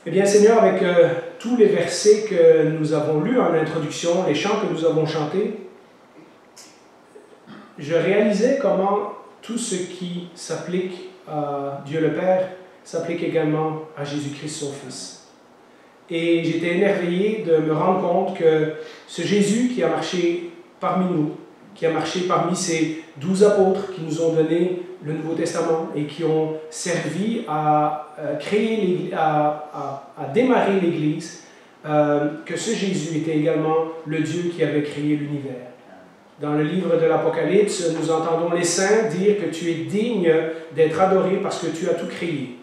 Eh bien, Seigneur, avec tous les versets que nous avons lus en introduction, les chants que nous avons chantés, je réalisais comment tout ce qui s'applique à Dieu le Père s'applique également à Jésus-Christ, son Fils. Et j'étais émerveillé de me rendre compte que ce Jésus qui a marché parmi nous, qui a marché parmi ces 12 apôtres qui nous ont donné le Nouveau Testament et qui ont servi à démarrer l'Église, que ce Jésus était également le Dieu qui avait créé l'univers. Dans le livre de l'Apocalypse, nous entendons les saints dire que tu es digne d'être adoré parce que tu as tout créé,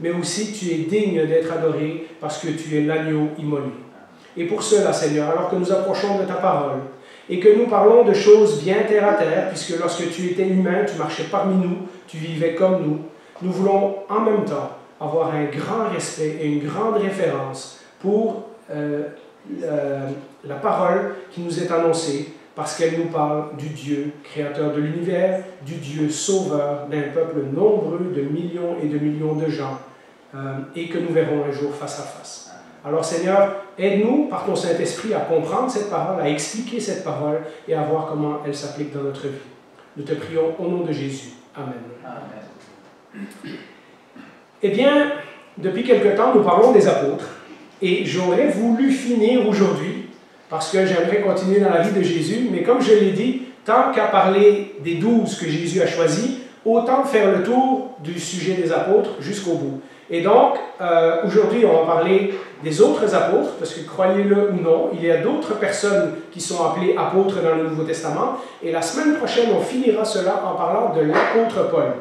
mais aussi tu es digne d'être adoré parce que tu es l'agneau immolé. Et pour cela, Seigneur, alors que nous approchons de ta parole, et que nous parlons de choses bien terre à terre, puisque lorsque tu étais humain, tu marchais parmi nous, tu vivais comme nous, nous voulons en même temps avoir un grand respect et une grande référence pour la parole qui nous est annoncée, parce qu'elle nous parle du Dieu créateur de l'univers, du Dieu sauveur d'un peuple nombreux de millions de gens, et que nous verrons un jour face à face. Alors Seigneur, aide-nous par ton Saint-Esprit à comprendre cette parole, à expliquer cette parole et à voir comment elle s'applique dans notre vie. Nous te prions au nom de Jésus. Amen. Amen. Eh bien, depuis quelque temps, nous parlons des apôtres et j'aurais voulu finir aujourd'hui parce que j'aimerais continuer dans la vie de Jésus, mais comme je l'ai dit, tant qu'à parler des 12 que Jésus a choisis, autant faire le tour du sujet des apôtres jusqu'au bout. Et donc, aujourd'hui, on va parler des autres apôtres, parce que croyez-le ou non, il y a d'autres personnes qui sont appelées apôtres dans le Nouveau Testament. Et la semaine prochaine, on finira cela en parlant de l'apôtre Paul.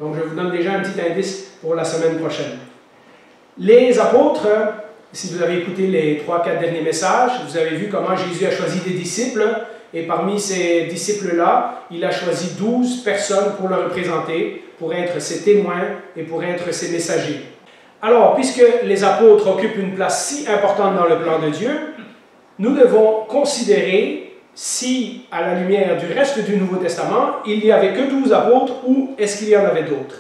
Donc, je vous donne déjà un petit indice pour la semaine prochaine. Les apôtres, si vous avez écouté les 3-4 derniers messages, vous avez vu comment Jésus a choisi des disciples. Et parmi ces disciples-là, il a choisi 12 personnes pour le représenter, pour être ses témoins et pour être ses messagers. Alors, puisque les apôtres occupent une place si importante dans le plan de Dieu, nous devons considérer si, à la lumière du reste du Nouveau Testament, il n'y avait que 12 apôtres ou est-ce qu'il y en avait d'autres.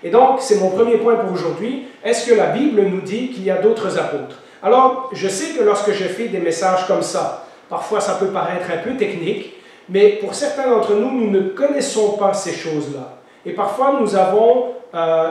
Et donc, c'est mon premier point pour aujourd'hui. Est-ce que la Bible nous dit qu'il y a d'autres apôtres? Alors, je sais que lorsque je fais des messages comme ça, parfois ça peut paraître un peu technique, mais pour certains d'entre nous, nous ne connaissons pas ces choses-là. Et parfois, nous avons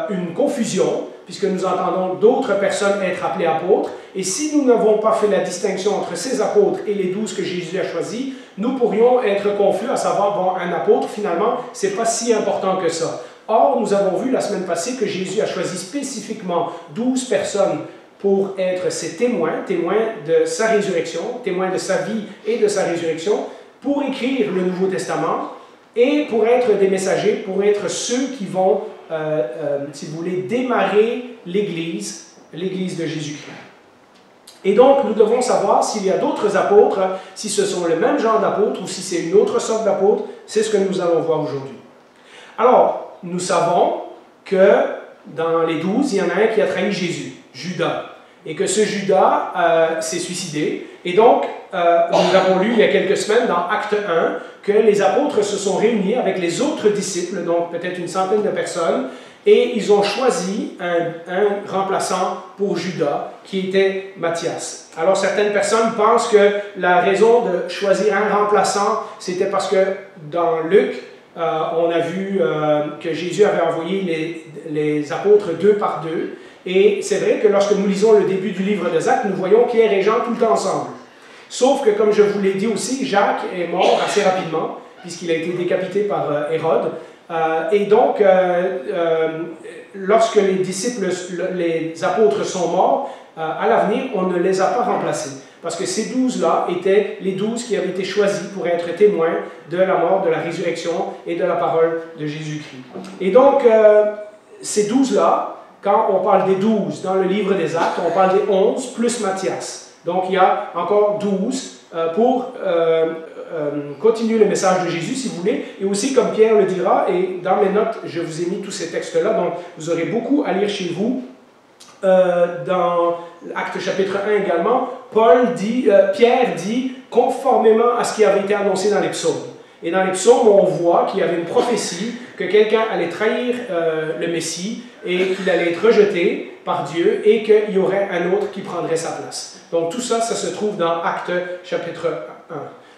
une confusion, puisque nous entendons d'autres personnes être appelées apôtres. Et si nous n'avons pas fait la distinction entre ces apôtres et les 12 que Jésus a choisis, nous pourrions être confus à savoir, bon, un apôtre, finalement, ce n'est pas si important que ça. Or, nous avons vu la semaine passée que Jésus a choisi spécifiquement 12 personnes pour être ses témoins, témoins de sa résurrection, témoins de sa vie et de sa résurrection, pour écrire le Nouveau Testament et pour être des messagers, pour être ceux qui vont, si vous voulez, démarrer l'Église de Jésus-Christ. Et donc, nous devons savoir s'il y a d'autres apôtres, si ce sont le même genre d'apôtres ou si c'est une autre sorte d'apôtres, c'est ce que nous allons voir aujourd'hui. Alors, nous savons que dans les 12, il y en a un qui a trahi Jésus, Judas. Et que ce Judas s'est suicidé. Et donc, nous avons lu il y a quelques semaines dans Acte 1 que les apôtres se sont réunis avec les autres disciples, donc peut-être une centaine de personnes, et ils ont choisi un remplaçant pour Judas, qui était Matthias. Alors, certaines personnes pensent que la raison de choisir un remplaçant, c'était parce que dans Luc, on a vu que Jésus avait envoyé les apôtres 2 par 2. Et c'est vrai que lorsque nous lisons le début du livre des Actes, nous voyons Pierre et Jean tout le temps ensemble. Sauf que, comme je vous l'ai dit aussi, Jacques est mort assez rapidement, puisqu'il a été décapité par Hérode. Et donc, lorsque les apôtres sont morts, à l'avenir, on ne les a pas remplacés. Parce que ces 12-là étaient les 12 qui avaient été choisis pour être témoins de la mort, de la résurrection et de la parole de Jésus-Christ. Et donc, ces 12-là, quand on parle des 12 dans le livre des Actes, on parle des 11 plus Matthias. Donc, il y a encore 12 pour continuer le message de Jésus, si vous voulez. Et aussi, comme Pierre le dira, et dans mes notes, je vous ai mis tous ces textes-là, donc vous aurez beaucoup à lire chez vous. Dans Actes chapitre 1 également, Pierre dit, conformément à ce qui avait été annoncé dans les psaumes. Et dans les psaumes, on voit qu'il y avait une prophétie que quelqu'un allait trahir le Messie et qu'il allait être rejeté par Dieu et qu'il y aurait un autre qui prendrait sa place. Donc tout ça, ça se trouve dans Actes chapitre 1.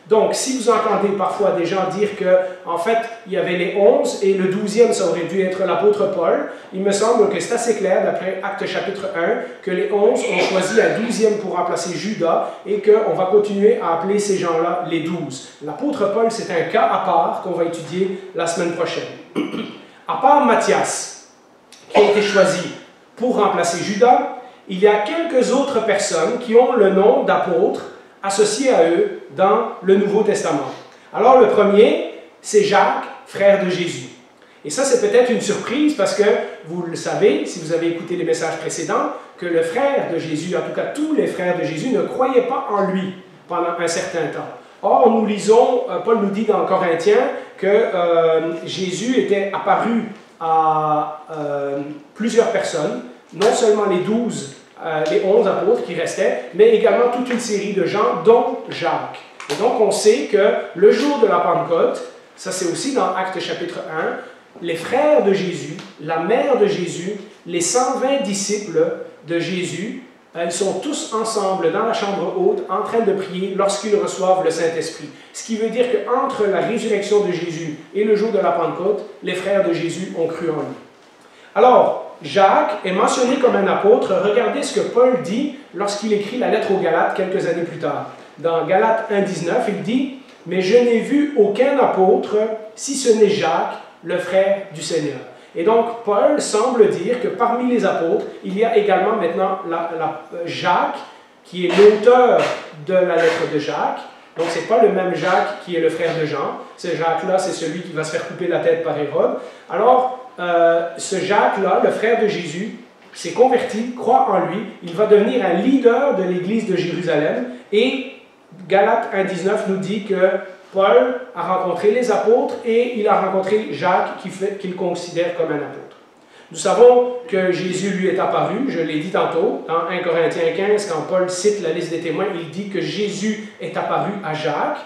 Donc, si vous entendez parfois des gens dire que, en fait, il y avait les 11 et le 12e, ça aurait dû être l'apôtre Paul, il me semble que c'est assez clair, d'après Actes chapitre 1, que les 11 ont choisi un 12e pour remplacer Judas et qu'on va continuer à appeler ces gens-là les 12. L'apôtre Paul, c'est un cas à part qu'on va étudier la semaine prochaine. À part Matthias, qui a été choisi pour remplacer Judas, il y a quelques autres personnes qui ont le nom d'apôtres associés à eux dans le Nouveau Testament. Alors le premier, c'est Jacques, frère de Jésus. Et ça, c'est peut-être une surprise parce que vous le savez, si vous avez écouté les messages précédents, que le frère de Jésus, en tout cas tous les frères de Jésus, ne croyaient pas en lui pendant un certain temps. Or, nous lisons, Paul nous dit dans Corinthiens que Jésus était apparu à plusieurs personnes, non seulement les 12, les 11 apôtres qui restaient, mais également toute une série de gens, dont Jacques. Et donc, on sait que le jour de la Pentecôte, ça c'est aussi dans Actes chapitre 1, les frères de Jésus, la mère de Jésus, les 120 disciples de Jésus, ils sont tous ensemble dans la chambre haute en train de prier lorsqu'ils reçoivent le Saint-Esprit. Ce qui veut dire qu'entre la résurrection de Jésus et le jour de la Pentecôte, les frères de Jésus ont cru en lui. Alors, Jacques est mentionné comme un apôtre. Regardez ce que Paul dit lorsqu'il écrit la lettre aux Galates quelques années plus tard. Dans Galates 1,19, il dit « Mais je n'ai vu aucun apôtre, si ce n'est Jacques, le frère du Seigneur. » Et donc, Paul semble dire que parmi les apôtres, il y a également maintenant Jacques, qui est l'auteur de la lettre de Jacques. Donc, ce n'est pas le même Jacques qui est le frère de Jean. Ce Jacques-là, c'est celui qui va se faire couper la tête par Hérode. Alors, ce Jacques-là, le frère de Jésus, s'est converti, croit en lui, il va devenir un leader de l'église de Jérusalem et Galates 1,19 nous dit que Paul a rencontré les apôtres et il a rencontré Jacques qu'il considère comme un apôtre. Nous savons que Jésus lui est apparu, je l'ai dit tantôt, dans 1 Corinthiens 15, quand Paul cite la liste des témoins, il dit que Jésus est apparu à Jacques.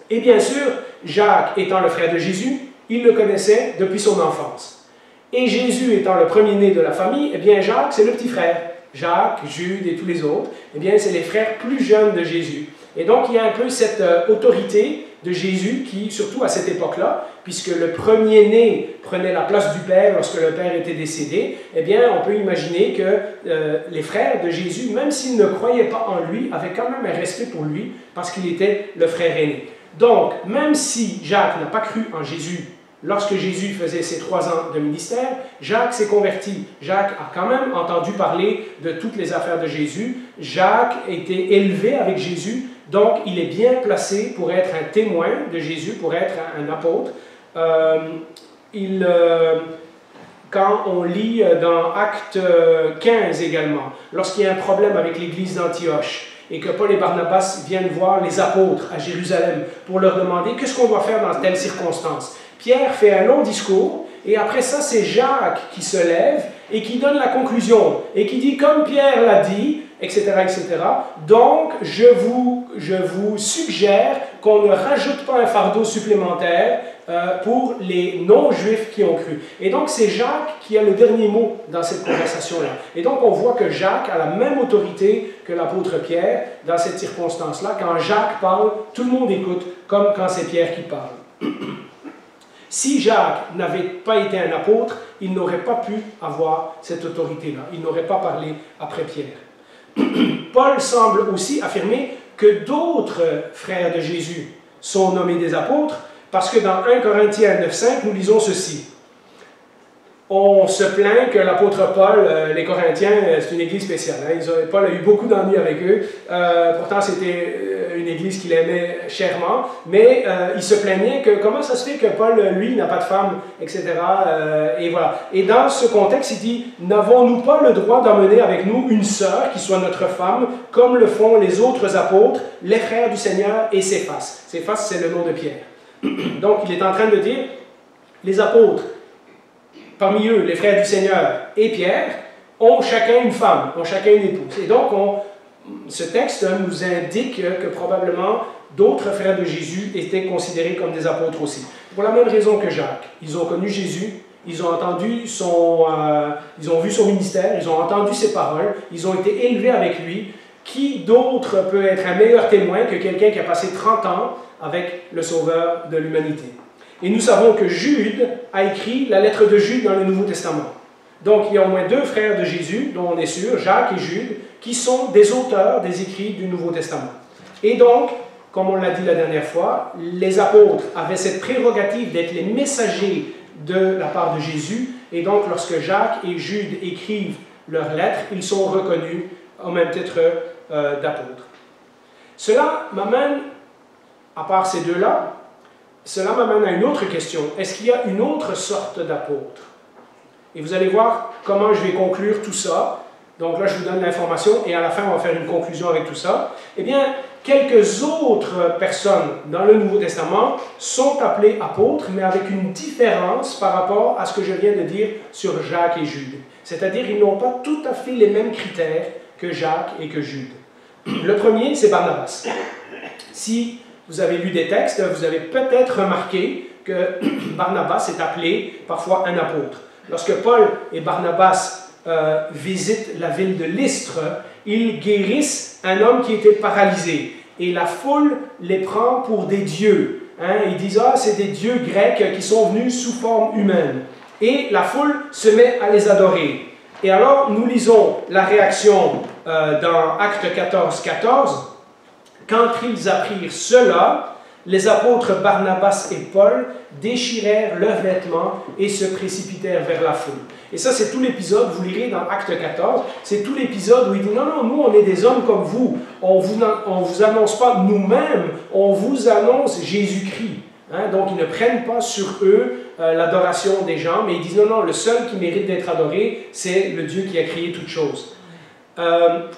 Et bien sûr, Jacques étant le frère de Jésus, il le connaissait depuis son enfance. Et Jésus étant le premier-né de la famille, eh bien Jacques, c'est le petit frère. Jacques, Jude et tous les autres, eh bien c'est les frères plus jeunes de Jésus. Et donc il y a un peu cette autorité de Jésus qui, surtout à cette époque-là, puisque le premier-né prenait la place du père lorsque le père était décédé, eh bien on peut imaginer que les frères de Jésus, même s'ils ne croyaient pas en lui, avaient quand même un respect pour lui parce qu'il était le frère aîné. Donc, même si Jacques n'a pas cru en Jésus lorsque Jésus faisait ses 3 ans de ministère, Jacques s'est converti. Jacques a quand même entendu parler de toutes les affaires de Jésus. Jacques était élevé avec Jésus, donc il est bien placé pour être un témoin de Jésus, pour être un apôtre. Quand on lit dans Actes 15 également, lorsqu'il y a un problème avec l'église d'Antioche, et que Paul et Barnabas viennent voir les apôtres à Jérusalem pour leur demander qu'est-ce qu'on doit faire dans telle circonstance. Pierre fait un long discours, et après ça, c'est Jacques qui se lève et qui donne la conclusion, et qui dit, comme Pierre l'a dit, etc., etc., donc je vous suggère qu'on ne rajoute pas un fardeau supplémentaire pour les non-juifs qui ont cru. Et donc c'est Jacques qui a le dernier mot dans cette conversation-là. Et donc on voit que Jacques a la même autorité que l'apôtre Pierre dans cette circonstance-là. Quand Jacques parle, tout le monde écoute, comme quand c'est Pierre qui parle. Si Jacques n'avait pas été un apôtre, il n'aurait pas pu avoir cette autorité-là. Il n'aurait pas parlé après Pierre. Paul semble aussi affirmer que d'autres frères de Jésus sont nommés des apôtres, parce que dans 1 Corinthiens 9,5, nous lisons ceci. On se plaint que l'apôtre Paul, les Corinthiens, c'est une église spéciale. Hein? Paul a eu beaucoup d'ennuis avec eux. Pourtant, c'était une église qu'il aimait chèrement. Mais il se plaignait que comment ça se fait que Paul, lui, n'a pas de femme, etc. Et voilà. Et dans ce contexte, il dit, n'avons-nous pas le droit d'emmener avec nous une sœur qui soit notre femme, comme le font les autres apôtres, les frères du Seigneur et Céphas. Céphas, c'est le nom de Pierre. Donc, il est en train de dire, les apôtres, parmi eux, les frères du Seigneur et Pierre, ont chacun une femme, ont chacun une épouse. Et donc, ce texte nous indique que probablement d'autres frères de Jésus étaient considérés comme des apôtres aussi. Pour la même raison que Jacques. Ils ont connu Jésus, ils ont entendu ils ont vu son ministère, ils ont entendu ses paroles, ils ont été élevés avec lui. Qui d'autre peut être un meilleur témoin que quelqu'un qui a passé 30 ans avec le Sauveur de l'humanité? Et nous savons que Jude a écrit la lettre de Jude dans le Nouveau Testament. Donc il y a au moins 2 frères de Jésus, dont on est sûr, Jacques et Jude, qui sont des auteurs des écrits du Nouveau Testament. Et donc, comme on l'a dit la dernière fois, les apôtres avaient cette prérogative d'être les messagers de la part de Jésus. Et donc, lorsque Jacques et Jude écrivent leurs lettres, ils sont reconnus au même titre d'apôtres. Cela m'amène, à part ces deux-là, cela m'amène à une autre question. Est-ce qu'il y a une autre sorte d'apôtre? Et vous allez voir comment je vais conclure tout ça. Donc là, je vous donne l'information et à la fin, on va faire une conclusion avec tout ça. Eh bien, quelques autres personnes dans le Nouveau Testament sont appelées apôtres, mais avec une différence par rapport à ce que je viens de dire sur Jacques et Jude. C'est-à-dire, ils n'ont pas tout à fait les mêmes critères que Jacques et que Jude. Le premier, c'est Barnabas. Si vous avez lu des textes, vous avez peut-être remarqué que Barnabas est appelé parfois un apôtre. Lorsque Paul et Barnabas visitent la ville de Lystre, ils guérissent un homme qui était paralysé. Et la foule les prend pour des dieux. Ils disent « Ah, c'est des dieux grecs qui sont venus sous forme humaine. » Et la foule se met à les adorer. Et alors, nous lisons la réaction dans Actes 14, 14. « Quand ils apprirent cela, les apôtres Barnabas et Paul déchirèrent leurs vêtements et se précipitèrent vers la foule. » Et ça, c'est tout l'épisode, vous lirez dans Acte 14, c'est tout l'épisode où il dit « Non, non, nous, on est des hommes comme vous. On vous annonce pas nous-mêmes, on vous annonce Jésus-Christ. » Donc, ils ne prennent pas sur eux l'adoration des gens, mais ils disent « Non, non, le seul qui mérite d'être adoré, c'est le Dieu qui a créé toutes choses. »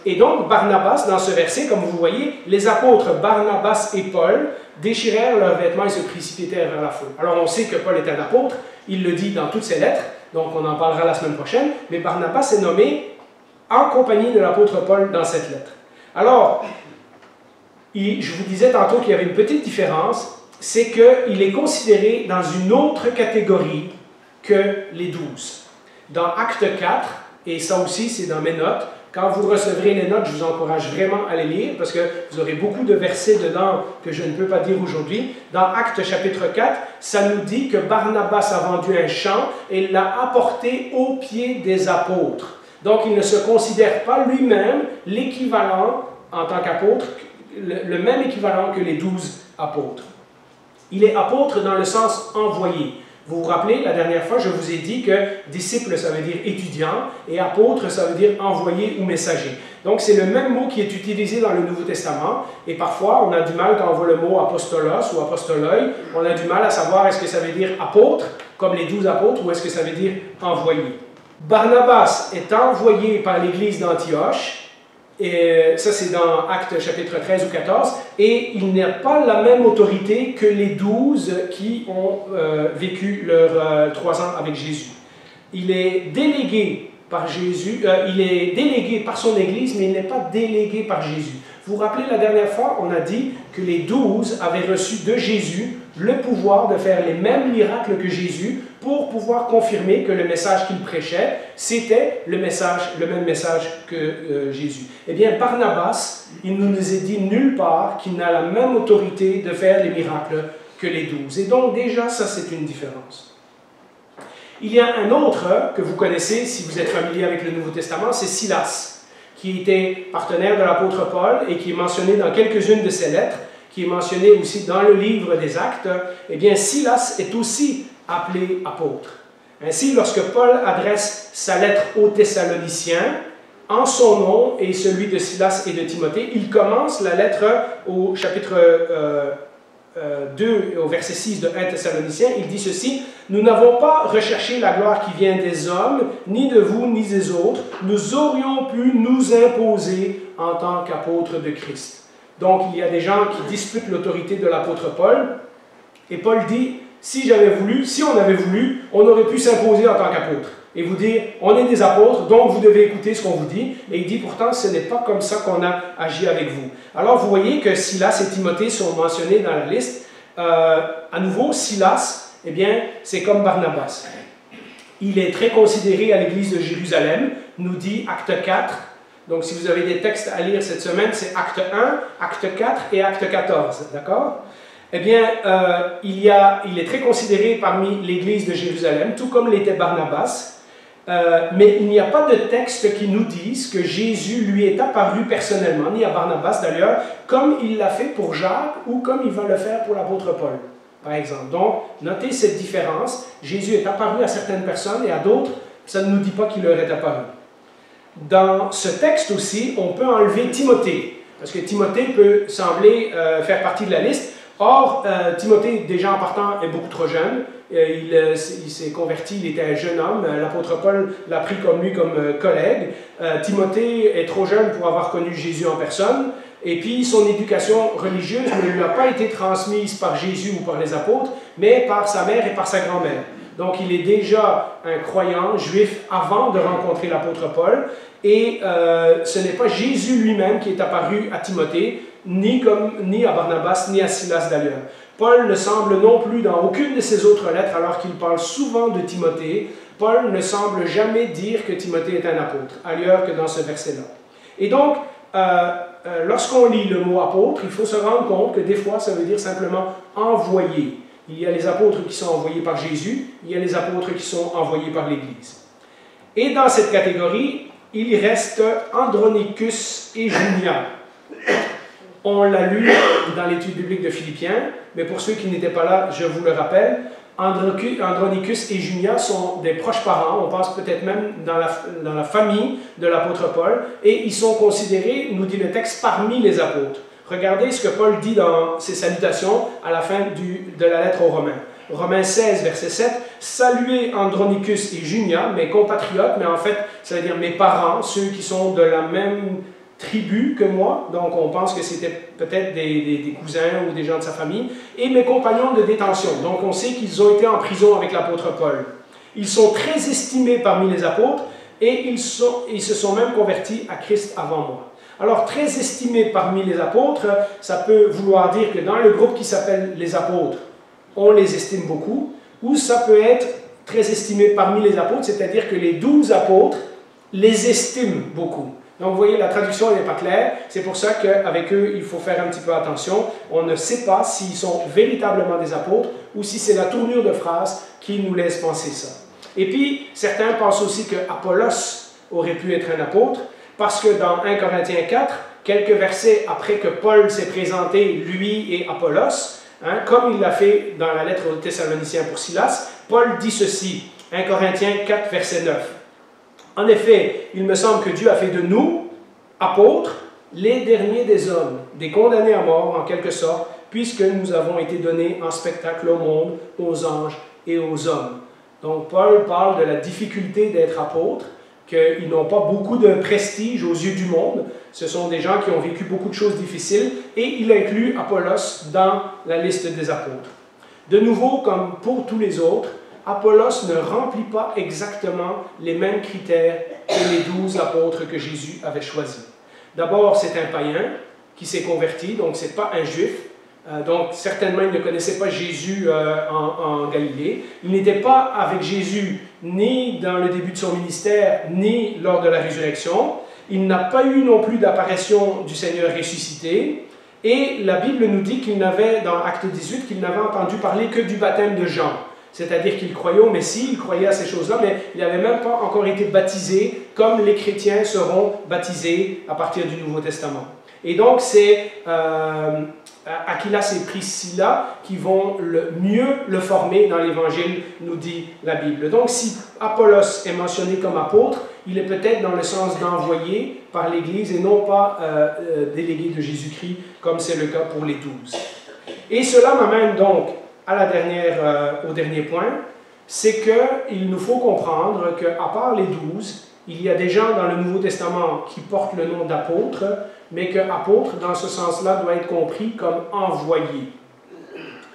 Et donc, Barnabas, dans ce verset, comme vous voyez, les apôtres Barnabas et Paul déchirèrent leurs vêtements et se précipitèrent vers la foule. Alors, on sait que Paul est un apôtre, il le dit dans toutes ses lettres, donc on en parlera la semaine prochaine, mais Barnabas est nommé en compagnie de l'apôtre Paul dans cette lettre. Alors, je vous disais tantôt qu'il y avait une petite différence, c'est qu'il est considéré dans une autre catégorie que les 12. Dans Acte 4, et ça aussi c'est dans mes notes, quand vous recevrez les notes, je vous encourage vraiment à les lire parce que vous aurez beaucoup de versets dedans que je ne peux pas dire aujourd'hui. Dans Actes chapitre 4, ça nous dit que Barnabas a vendu un champ et l'a apporté aux pieds des apôtres. Donc il ne se considère pas lui-même l'équivalent en tant qu'apôtre, le même équivalent que les 12 apôtres. Il est apôtre dans le sens envoyé. Vous vous rappelez, la dernière fois, je vous ai dit que disciple, ça veut dire étudiant, et apôtre, ça veut dire envoyé ou messager. Donc, c'est le même mot qui est utilisé dans le Nouveau Testament, et parfois, on a du mal, quand on voit le mot apostolos ou apostoloi, on a du mal à savoir est-ce que ça veut dire apôtre, comme les 12 apôtres, ou est-ce que ça veut dire envoyé. Barnabas est envoyé par l'Église d'Antioche, et ça c'est dans Actes chapitre 13 ou 14, et il n'a pas la même autorité que les 12 qui ont vécu leurs 3 ans avec Jésus. Il est délégué par Jésus, il est délégué par son Église, mais il n'est pas délégué par Jésus. Vous vous rappelez, la dernière fois, on a dit que les 12 avaient reçu de Jésus le pouvoir de faire les mêmes miracles que Jésus pour pouvoir confirmer que le message qu'il prêchait, c'était le même message que Jésus. Eh bien, Barnabas, il ne nous est dit nulle part qu'il n'a la même autorité de faire les miracles que les 12. Et donc, déjà, ça, c'est une différence. Il y a un autre que vous connaissez, si vous êtes familier avec le Nouveau Testament, c'est Silas, qui était partenaire de l'apôtre Paul et qui est mentionné dans quelques-unes de ses lettres, qui est mentionné aussi dans le livre des Actes. Eh bien, Silas est aussi appelé apôtre. Ainsi, lorsque Paul adresse sa lettre aux Thessaloniciens, en son nom et celui de Silas et de Timothée, il commence la lettre au chapitre 2, au verset 6 de 1 Thessaloniciens, il dit ceci: « Nous n'avons pas recherché la gloire qui vient des hommes, ni de vous, ni des autres. Nous aurions pu nous imposer en tant qu'apôtres de Christ. » Donc, il y a des gens qui disputent l'autorité de l'apôtre Paul. Et Paul dit, si on avait voulu, on aurait pu s'imposer en tant qu'apôtre. Et vous dire, on est des apôtres, donc vous devez écouter ce qu'on vous dit. Et il dit, pourtant, ce n'est pas comme ça qu'on a agi avec vous. Alors, vous voyez que Silas et Timothée sont mentionnés dans la liste. À nouveau, Silas, eh bien, c'est comme Barnabas. Il est très considéré à l'église de Jérusalem, nous dit Acte 4. Donc si vous avez des textes à lire cette semaine, c'est Acte 1, Acte 4 et Acte 14, d'accord? Eh bien, il est très considéré parmi l'église de Jérusalem, tout comme l'était Barnabas. Mais il n'y a pas de texte qui nous dise que Jésus lui est apparu personnellement, ni à Barnabas d'ailleurs, comme il l'a fait pour Jacques ou comme il va le faire pour l'apôtre Paul, par exemple. Donc, notez cette différence. Jésus est apparu à certaines personnes et à d'autres, ça ne nous dit pas qu'il leur est apparu. Dans ce texte aussi, on peut enlever Timothée, parce que Timothée peut sembler faire partie de la liste. Or, Timothée, déjà en partant, est beaucoup trop jeune. Il s'est converti, il était un jeune homme. L'apôtre Paul l'a pris comme lui, comme collègue. Timothée est trop jeune pour avoir connu Jésus en personne. Et puis, son éducation religieuse ne lui a pas été transmise par Jésus ou par les apôtres, mais par sa mère et par sa grand-mère. Donc, il est déjà un croyant juif avant de rencontrer l'apôtre Paul. Et ce n'est pas Jésus lui-même qui est apparu à Timothée, ni à Barnabas, ni à Silas d'ailleurs. Paul ne semble non plus dans aucune de ses autres lettres, alors qu'il parle souvent de Timothée, Paul ne semble jamais dire que Timothée est un apôtre, ailleurs que dans ce verset-là. Et donc, lorsqu'on lit le mot apôtre, il faut se rendre compte que des fois, ça veut dire simplement envoyé. Il y a les apôtres qui sont envoyés par Jésus, il y a les apôtres qui sont envoyés par l'Église. Et dans cette catégorie, il reste Andronicus et Junia. On l'a lu dans l'étude biblique de Philippiens, mais pour ceux qui n'étaient pas là, je vous le rappelle, Andronicus et Junia sont des proches parents, on pense peut-être même dans la famille de l'apôtre Paul, et ils sont considérés, nous dit le texte, parmi les apôtres. Regardez ce que Paul dit dans ses salutations à la fin de la lettre aux Romains. Romains 16, verset 7, « Saluez Andronicus et Junia, mes compatriotes, mais en fait, ça veut dire mes parents, ceux qui sont de la même tribu que moi, donc on pense que c'était peut-être des cousins ou des gens de sa famille, et mes compagnons de détention. Donc on sait qu'ils ont été en prison avec l'apôtre Paul. Ils sont très estimés parmi les apôtres, et ils se sont même convertis à Christ avant moi. Alors, très estimés parmi les apôtres, ça peut vouloir dire que dans le groupe qui s'appelle les apôtres, on les estime beaucoup, ou ça peut être très estimé parmi les apôtres, c'est-à-dire que les 12 apôtres les estiment beaucoup. Donc, vous voyez, la traduction n'est pas claire. C'est pour ça qu'avec eux, il faut faire un petit peu attention. On ne sait pas s'ils sont véritablement des apôtres ou si c'est la tournure de phrase qui nous laisse penser ça. Et puis, certains pensent aussi que Apollos aurait pu être un apôtre, parce que dans 1 Corinthiens 4, quelques versets après que Paul s'est présenté, lui et Apollos, comme il l'a fait dans la lettre aux Thessaloniciens pour Silas, Paul dit ceci, 1 Corinthiens 4, verset 9. En effet, il me semble que Dieu a fait de nous, apôtres, les derniers des hommes, des condamnés à mort en quelque sorte, puisque nous avons été donnés en spectacle au monde, aux anges et aux hommes. Donc Paul parle de la difficulté d'être apôtre, qu'ils n'ont pas beaucoup de prestige aux yeux du monde. Ce sont des gens qui ont vécu beaucoup de choses difficiles, et il inclut Apollos dans la liste des apôtres. De nouveau, comme pour tous les autres, Apollos ne remplit pas exactement les mêmes critères que les 12 apôtres que Jésus avait choisis. D'abord, c'est un païen qui s'est converti, donc ce n'est pas un juif. Donc, certainement, il ne connaissait pas Jésus en Galilée. Il n'était pas avec Jésus ni dans le début de son ministère, ni lors de la résurrection. Il n'a pas eu non plus d'apparition du Seigneur ressuscité. Et la Bible nous dit qu'il n'avait, dans Acte 18, qu'il n'avait entendu parler que du baptême de Jean. C'est-à-dire qu'il croyait au Messie, il croyait à ces choses-là, mais il n'avait même pas encore été baptisé comme les chrétiens seront baptisés à partir du Nouveau Testament. Et donc, c'est Aquilas et Priscilla qui vont mieux le former dans l'Évangile, nous dit la Bible. Donc, si Apollos est mentionné comme apôtre, il est peut-être dans le sens d'envoyé par l'Église et non pas délégué de Jésus-Christ, comme c'est le cas pour les 12. Et cela m'amène donc au dernier point, c'est qu'il nous faut comprendre qu'à part les 12, il y a des gens dans le Nouveau Testament qui portent le nom d'apôtres, mais que apôtre, dans ce sens-là, doit être compris comme envoyé.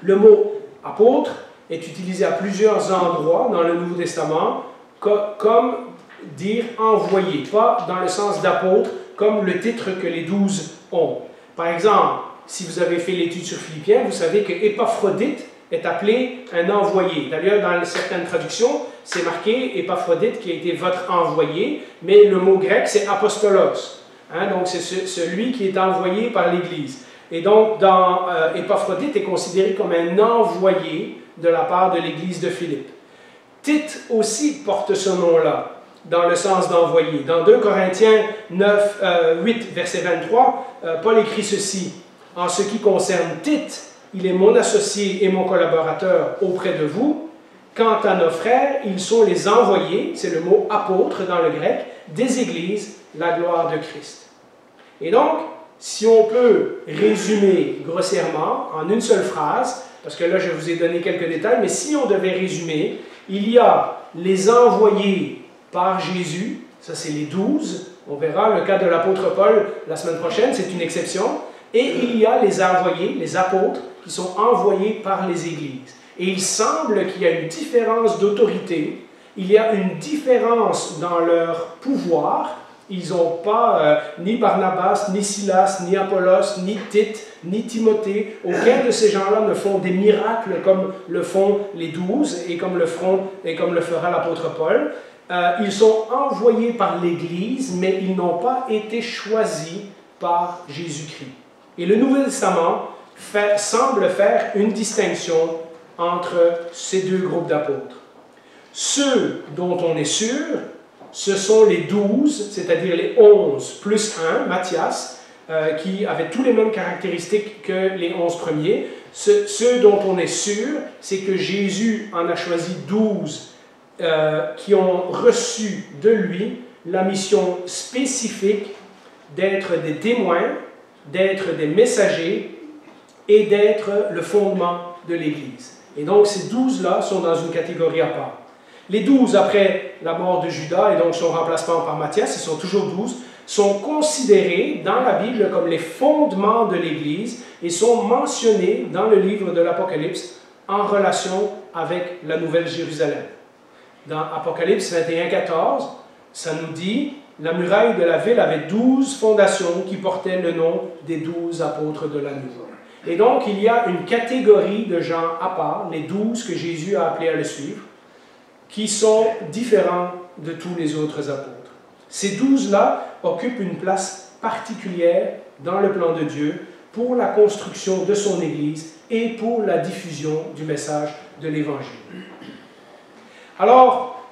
Le mot apôtre est utilisé à plusieurs endroits dans le Nouveau Testament comme dire envoyé, pas dans le sens d'apôtre comme le titre que les 12 ont. Par exemple, si vous avez fait l'étude sur Philippiens, vous savez que Épaphrodite est appelé un envoyé. D'ailleurs, dans certaines traductions, c'est marqué Épaphrodite qui a été votre envoyé, mais le mot grec c'est apostolos. Hein, donc c'est celui qui est envoyé par l'Église. Et donc Épaphrodite est considéré comme un envoyé de la part de l'Église de Philippe. Tite aussi porte ce nom-là, dans le sens d'envoyé. Dans 2 Corinthiens 8, verset 23, Paul écrit ceci. « En ce qui concerne Tite, il est mon associé et mon collaborateur auprès de vous. Quant à nos frères, ils sont les envoyés, c'est le mot apôtre dans le grec, des églises, la gloire de Christ. » Et donc, si on peut résumer grossièrement en une seule phrase, parce que là je vous ai donné quelques détails, mais si on devait résumer, il y a les envoyés par Jésus, ça c'est les 12, on verra le cas de l'apôtre Paul la semaine prochaine, c'est une exception, et il y a les envoyés, les apôtres, qui sont envoyés par les églises. Et il semble qu'il y a une différence d'autorité, il y a une différence dans leur pouvoir. Ils n'ont pas ni Barnabas, ni Silas, ni Apollos, ni Tite, ni Timothée. Aucun de ces gens-là ne font des miracles comme le font les 12 et comme le fera l'apôtre Paul. Ils sont envoyés par l'Église, mais ils n'ont pas été choisis par Jésus-Christ. Et le Nouveau Testament semble faire une distinction entre ces deux groupes d'apôtres. Ceux dont on est sûr, ce sont les 12, c'est-à-dire les 11 plus 1, Matthias, qui avaient tous les mêmes caractéristiques que les 11 premiers. Ceux dont on est sûr, c'est que Jésus en a choisi 12 qui ont reçu de lui la mission spécifique d'être des témoins, d'être des messagers et d'être le fondement de l'Église. Et donc ces 12-là sont dans une catégorie à part. Les 12, après la mort de Judas et donc son remplacement par Matthias, ils sont toujours 12, sont considérés dans la Bible comme les fondements de l'Église et sont mentionnés dans le livre de l'Apocalypse en relation avec la Nouvelle Jérusalem. Dans Apocalypse 21, 14, ça nous dit « La muraille de la ville avait 12 fondations qui portaient le nom des 12 apôtres de l'agneau. » Et donc, il y a une catégorie de gens à part, les 12 que Jésus a appelés à le suivre, qui sont différents de tous les autres apôtres. Ces 12-là occupent une place particulière dans le plan de Dieu pour la construction de son Église et pour la diffusion du message de l'Évangile. Alors,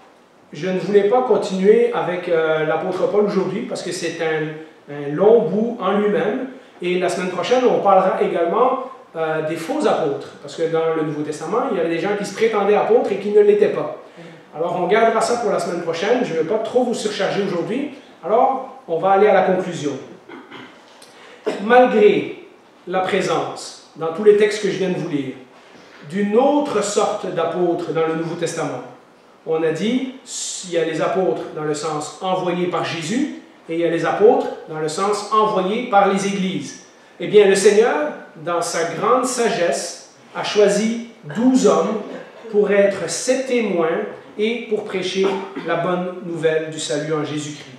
je ne voulais pas continuer avec l'apôtre Paul aujourd'hui parce que c'est un long bout en lui-même. Et la semaine prochaine, on parlera également des faux apôtres. Parce que dans le Nouveau Testament, il y avait des gens qui se prétendaient apôtres et qui ne l'étaient pas. Alors, on gardera ça pour la semaine prochaine. Je ne vais pas trop vous surcharger aujourd'hui. Alors, on va aller à la conclusion. Malgré la présence, dans tous les textes que je viens de vous lire, d'une autre sorte d'apôtres dans le Nouveau Testament, on a dit, il y a les apôtres dans le sens envoyés par Jésus, et il y a les apôtres dans le sens envoyés par les églises. Eh bien, le Seigneur, dans sa grande sagesse, a choisi 12 hommes pour être ses témoins et pour prêcher la bonne nouvelle du salut en Jésus-Christ.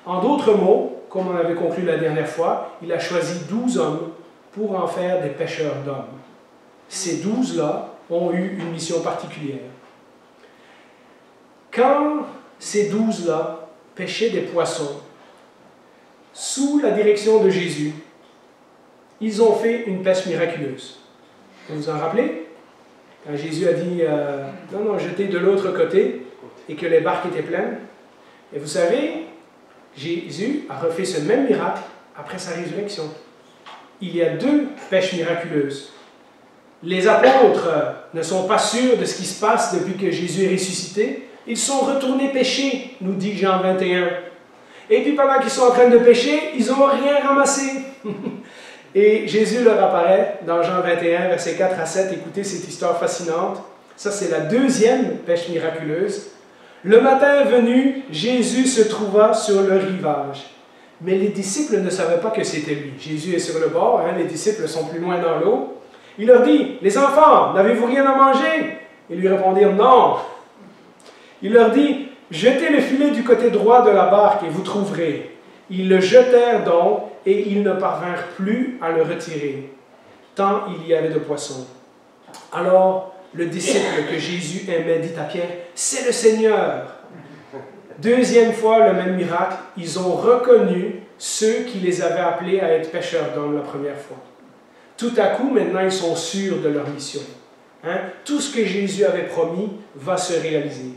En d'autres mots, comme on avait conclu la dernière fois, il a choisi 12 hommes pour en faire des pêcheurs d'hommes. Ces 12-là ont eu une mission particulière. Quand ces 12-là pêchaient des poissons, sous la direction de Jésus, ils ont fait une pêche miraculeuse. Vous vous en rappelez? Quand Jésus a dit « Non, jetez de l'autre côté » et que les barques étaient pleines. Et vous savez, Jésus a refait ce même miracle après sa résurrection. Il y a 2 pêches miraculeuses. Les apôtres ne sont pas sûrs de ce qui se passe depuis que Jésus est ressuscité. Ils sont retournés pêcher, nous dit Jean 21. Et puis pendant qu'ils sont en train de pêcher, ils n'ont rien ramassé. Et Jésus leur apparaît dans Jean 21, versets 4 à 7. Écoutez cette histoire fascinante. Ça, c'est la 2e pêche miraculeuse. Le matin venu, Jésus se trouva sur le rivage. Mais les disciples ne savaient pas que c'était lui. Jésus est sur le bord, les disciples sont plus loin dans l'eau. Il leur dit, « Les enfants, n'avez-vous rien à manger? » Ils lui répondirent, « Non. » Il leur dit, « Jetez le filet du côté droit de la barque et vous trouverez. » Ils le jetèrent donc et ils ne parvinrent plus à le retirer, tant il y avait de poissons. Alors, le disciple que Jésus aimait dit à Pierre, « C'est le Seigneur !» Deuxième fois, le même miracle, ils ont reconnu ceux qui les avaient appelés à être pêcheurs d'hommes la première fois. Tout à coup, maintenant, ils sont sûrs de leur mission. Tout ce que Jésus avait promis va se réaliser.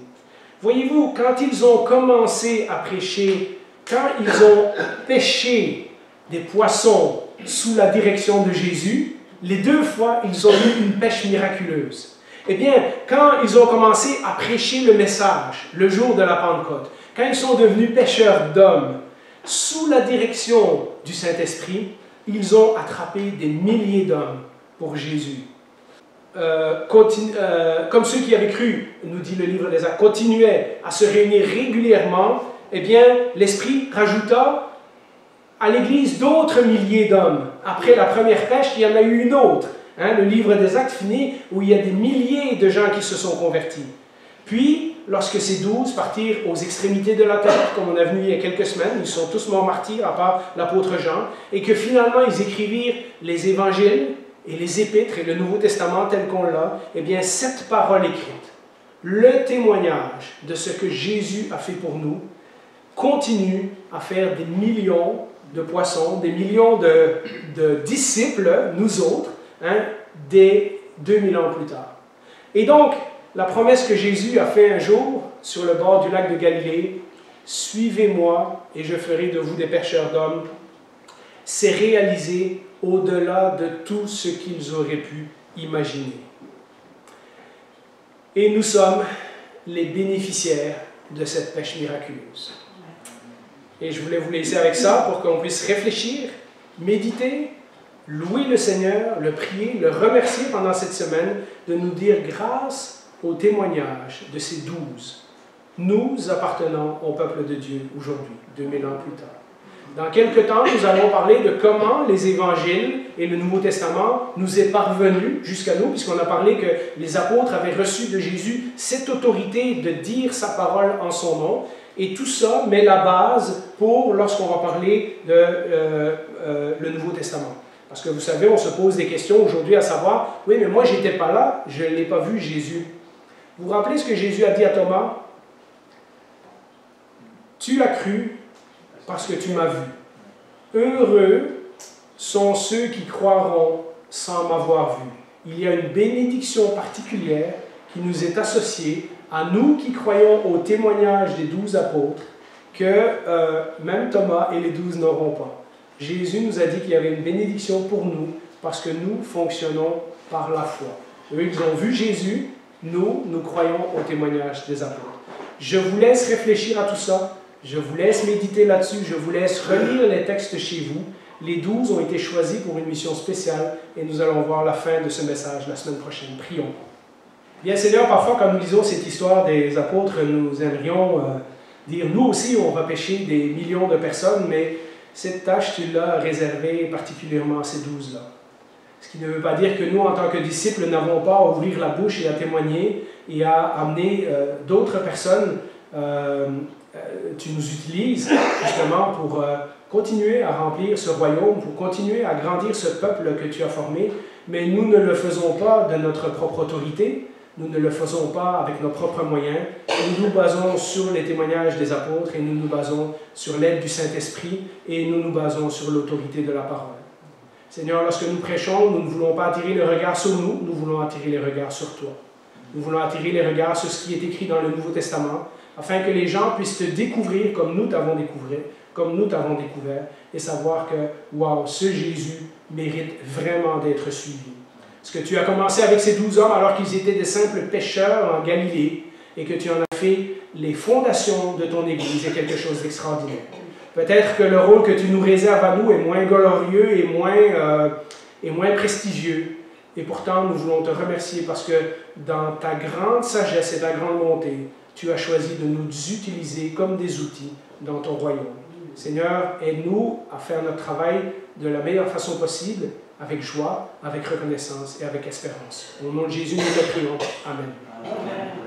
Voyez-vous, quand ils ont commencé à prêcher, quand ils ont pêché des poissons sous la direction de Jésus, les deux fois, ils ont eu une pêche miraculeuse. Eh bien, quand ils ont commencé à prêcher le message, le jour de la Pentecôte, quand ils sont devenus pêcheurs d'hommes, sous la direction du Saint-Esprit, ils ont attrapé des milliers d'hommes pour Jésus. Comme ceux qui avaient cru, nous dit le livre des Actes, continuaient à se réunir régulièrement, eh bien, l'Esprit rajouta à l'Église d'autres milliers d'hommes. Après la première pêche, il y en a eu une autre. Le livre des Actes finit où il y a des milliers de gens qui se sont convertis. Puis, lorsque ces 12 partirent aux extrémités de la terre, comme on a vu il y a quelques semaines, ils sont tous morts martyrs, à part l'apôtre Jean, et que finalement ils écrivirent les évangiles et les épîtres et le Nouveau Testament tel qu'on l'a, eh bien, cette parole écrite, le témoignage de ce que Jésus a fait pour nous, continue à faire des millions de poissons, des millions de disciples, nous autres, dès 2000 ans plus tard. Et donc, la promesse que Jésus a faite un jour sur le bord du lac de Galilée, « Suivez-moi et je ferai de vous des pêcheurs d'hommes », s'est réalisée au-delà de tout ce qu'ils auraient pu imaginer. Et nous sommes les bénéficiaires de cette pêche miraculeuse. Et je voulais vous laisser avec ça pour qu'on puisse réfléchir, méditer, louer le Seigneur, le prier, le remercier pendant cette semaine, de nous dire grâce au témoignage de ces 12. Nous appartenons au peuple de Dieu aujourd'hui, 2000 ans plus tard. Dans quelques temps, nous allons parler de comment les évangiles et le Nouveau Testament nous est parvenu jusqu'à nous, puisqu'on a parlé que les apôtres avaient reçu de Jésus cette autorité de dire sa parole en son nom. Et tout ça met la base pour lorsqu'on va parler de le Nouveau Testament. Parce que vous savez, on se pose des questions aujourd'hui à savoir, oui, mais moi, je n'étais pas là, je ne l'ai pas vu, Jésus. Vous vous rappelez ce que Jésus a dit à Thomas? Tu as cru parce que tu m'as vu. Heureux sont ceux qui croiront sans m'avoir vu. Il y a une bénédiction particulière qui nous est associée à nous qui croyons au témoignage des 12 apôtres, que même Thomas et les 12 n'auront pas. Jésus nous a dit qu'il y avait une bénédiction pour nous, parce que nous fonctionnons par la foi. Eux, ils ont vu Jésus, nous croyons au témoignage des apôtres. Je vous laisse réfléchir à tout ça, je vous laisse méditer là-dessus, je vous laisse relire les textes chez vous. Les 12 ont été choisis pour une mission spéciale, et nous allons voir la fin de ce message la semaine prochaine. Prions. Bien, Seigneur, parfois quand nous lisons cette histoire des apôtres, nous aimerions dire, nous aussi, on va pêcher des millions de personnes, mais cette tâche, tu l'as réservée particulièrement à ces 12-là. Ce qui ne veut pas dire que nous, en tant que disciples, n'avons pas à ouvrir la bouche et à témoigner et à amener d'autres personnes. Tu nous utilises justement pour continuer à remplir ce royaume, pour continuer à grandir ce peuple que tu as formé, mais nous ne le faisons pas de notre propre autorité. Nous ne le faisons pas avec nos propres moyens. Nous nous basons sur les témoignages des apôtres et nous nous basons sur l'aide du Saint-Esprit et nous nous basons sur l'autorité de la parole. Seigneur, lorsque nous prêchons, nous ne voulons pas attirer le regard sur nous, nous voulons attirer les regards sur toi. Nous voulons attirer les regards sur ce qui est écrit dans le Nouveau Testament, afin que les gens puissent te découvrir comme nous t'avons découvert, et savoir que, waouh, ce Jésus mérite vraiment d'être suivi. Ce que tu as commencé avec ces 12 hommes alors qu'ils étaient des simples pêcheurs en Galilée et que tu en as fait les fondations de ton Église est quelque chose d'extraordinaire. Peut-être que le rôle que tu nous réserves à nous est moins glorieux et moins prestigieux. Et pourtant, nous voulons te remercier parce que dans ta grande sagesse et ta grande bonté, tu as choisi de nous utiliser comme des outils dans ton royaume. Seigneur, aide-nous à faire notre travail de la meilleure façon possible, avec joie, avec reconnaissance et avec espérance. Au nom de Jésus, nous te prions. Amen. Amen.